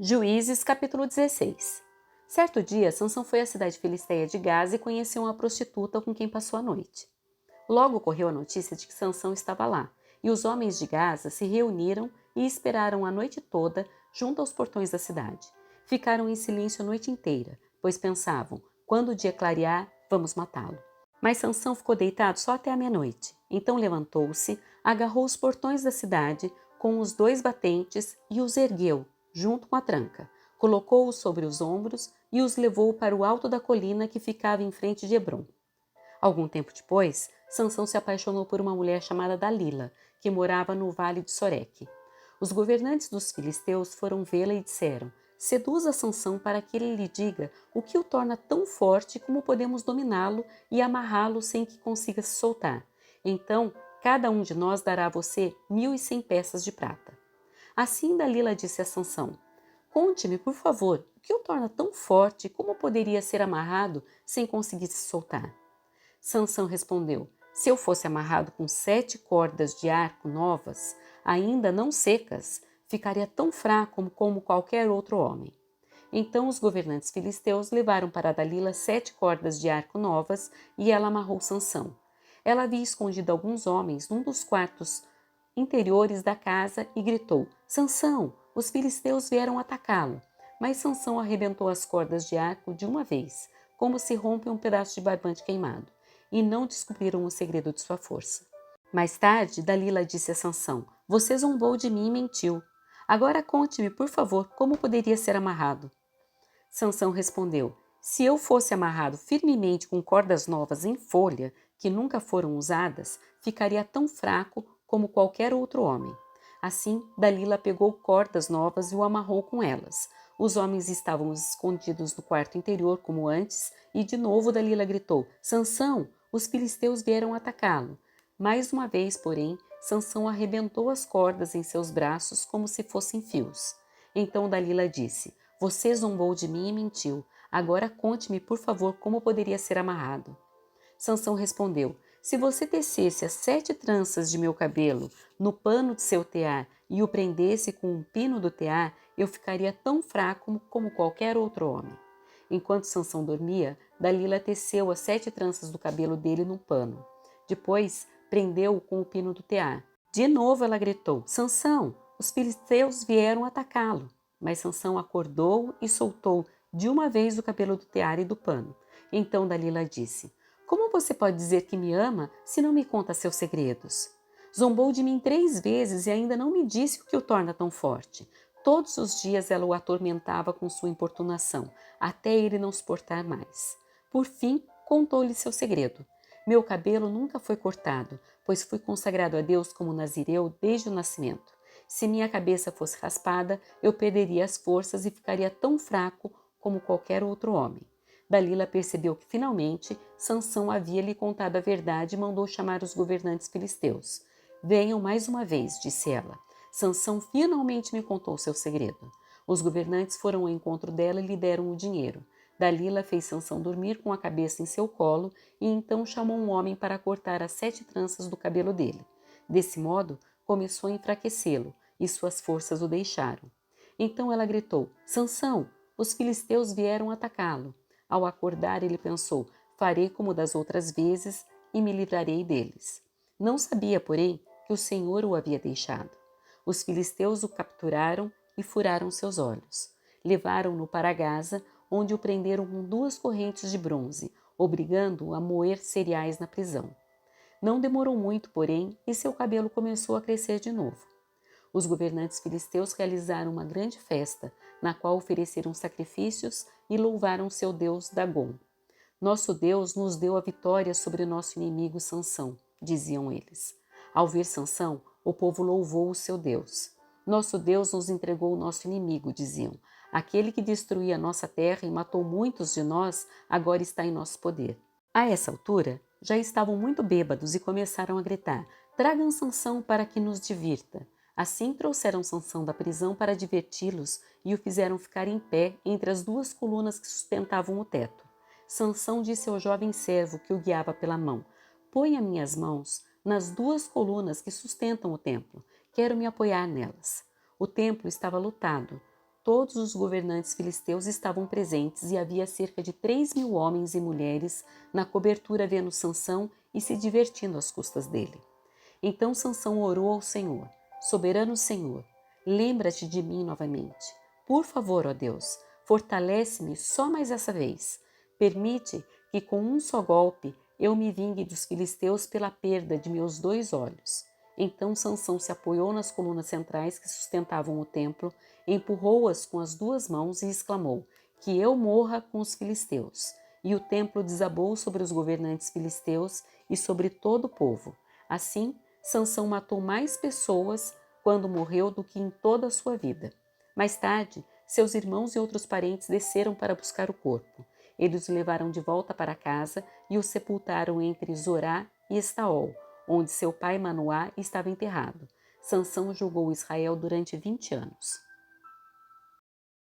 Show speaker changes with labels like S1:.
S1: Juízes, capítulo 16. Certo dia, Sansão foi à cidade filisteia de Gaza e conheceu uma prostituta com quem passou a noite. Logo correu a notícia de que Sansão estava lá, e os homens de Gaza se reuniram e esperaram a noite toda junto aos portões da cidade. Ficaram em silêncio a noite inteira, pois pensavam, quando o dia clarear, vamos matá-lo. Mas Sansão ficou deitado só até a meia-noite. Então levantou-se, agarrou os portões da cidade com os dois batentes e os ergueu, junto com a tranca. Colocou-os sobre os ombros e os levou para o alto da colina que ficava em frente de Hebrom. Algum tempo depois, Sansão se apaixonou por uma mulher chamada Dalila, que morava no vale de Soreque. Os governantes dos filisteus foram vê-la e disseram: seduza Sansão para que ele lhe diga o que o torna tão forte como podemos dominá-lo e amarrá-lo sem que consiga se soltar. Então, cada um de nós dará a você 1.100 peças de prata. Assim Dalila disse a Sansão: conte-me, por favor, o que o torna tão forte como poderia ser amarrado sem conseguir se soltar? Sansão respondeu: se eu fosse amarrado com 7 cordas de arco novas, ainda não secas, ficaria tão fraco como qualquer outro homem. Então os governantes filisteus levaram para Dalila 7 cordas de arco novas e ela amarrou Sansão. Ela havia escondido alguns homens num dos quartos interiores da casa e gritou: Sansão, os filisteus vieram atacá-lo. Mas Sansão arrebentou as cordas de arco de uma vez, como se rompe um pedaço de barbante queimado, e não descobriram o segredo de sua força. Mais tarde, Dalila disse a Sansão: você zombou de mim e mentiu. Agora conte-me, por favor, como poderia ser amarrado. Sansão respondeu: se eu fosse amarrado firmemente com cordas novas em folha, que nunca foram usadas, ficaria tão fraco como qualquer outro homem. Assim, Dalila pegou cordas novas e o amarrou com elas. Os homens estavam escondidos no quarto interior como antes, e de novo Dalila gritou: Sansão, os filisteus vieram atacá-lo. Mais uma vez, porém, Sansão arrebentou as cordas em seus braços como se fossem fios. Então Dalila disse: você zombou de mim e mentiu. Agora conte-me, por favor, como poderia ser amarrado. Sansão respondeu: se você tecesse as 7 tranças de meu cabelo no pano de seu tear e o prendesse com um pino do tear, eu ficaria tão fraco como qualquer outro homem. Enquanto Sansão dormia, Dalila teceu as 7 tranças do cabelo dele no pano. Depois, prendeu-o com o pino do tear. De novo ela gritou: Sansão, os filisteus vieram atacá-lo. Mas Sansão acordou e soltou de uma vez o cabelo do tear e do pano. Então Dalila disse: como você pode dizer que me ama se não me conta seus segredos? Zombou de mim 3 vezes e ainda não me disse o que o torna tão forte. Todos os dias ela o atormentava com sua importunação, até ele não suportar mais. Por fim, contou-lhe seu segredo. Meu cabelo nunca foi cortado, pois fui consagrado a Deus como nazireu desde o nascimento. Se minha cabeça fosse raspada, eu perderia as forças e ficaria tão fraco como qualquer outro homem. Dalila percebeu que, finalmente, Sansão havia lhe contado a verdade e mandou chamar os governantes filisteus. Venham mais uma vez, disse ela. Sansão finalmente me contou seu segredo. Os governantes foram ao encontro dela e lhe deram o dinheiro. Dalila fez Sansão dormir com a cabeça em seu colo e então chamou um homem para cortar as 7 tranças do cabelo dele. Desse modo, começou a enfraquecê-lo e suas forças o deixaram. Então ela gritou: Sansão, os filisteus vieram atacá-lo. Ao acordar, ele pensou: farei como das outras vezes e me livrarei deles. Não sabia, porém, que o Senhor o havia deixado. Os filisteus o capturaram e furaram seus olhos. Levaram-no para Gaza, onde o prenderam com 2 correntes de bronze, obrigando-o a moer cereais na prisão. Não demorou muito, porém, e seu cabelo começou a crescer de novo. Os governantes filisteus realizaram uma grande festa, na qual ofereceram sacrifícios e louvaram seu deus Dagom. Nosso Deus nos deu a vitória sobre nosso inimigo Sansão, diziam eles. Ao ver Sansão, o povo louvou o seu Deus. Nosso Deus nos entregou o nosso inimigo, diziam. Aquele que destruía nossa terra e matou muitos de nós, agora está em nosso poder. A essa altura, já estavam muito bêbados e começaram a gritar: tragam Sansão para que nos divirta. Assim trouxeram Sansão da prisão para diverti-los e o fizeram ficar em pé entre as 2 colunas que sustentavam o teto. Sansão disse ao jovem servo que o guiava pela mão: ponha minhas mãos nas 2 colunas que sustentam o templo. Quero me apoiar nelas. O templo estava lotado. Todos os governantes filisteus estavam presentes e havia cerca de 3.000 homens e mulheres na cobertura vendo Sansão e se divertindo às custas dele. Então Sansão orou ao Senhor: Soberano Senhor, lembra-te de mim novamente. Por favor, ó Deus, fortalece-me só mais essa vez. Permite que com um só golpe eu me vingue dos filisteus pela perda de meus 2 olhos. Então Sansão se apoiou nas colunas centrais que sustentavam o templo, empurrou-as com as 2 mãos e exclamou: Que eu morra com os filisteus. E o templo desabou sobre os governantes filisteus e sobre todo o povo. Assim, Sansão matou mais pessoas quando morreu do que em toda a sua vida. Mais tarde, seus irmãos e outros parentes desceram para buscar o corpo. Eles o levaram de volta para casa e o sepultaram entre Zorá e Estaol, onde seu pai Manoá estava enterrado. Sansão julgou Israel durante 20 anos.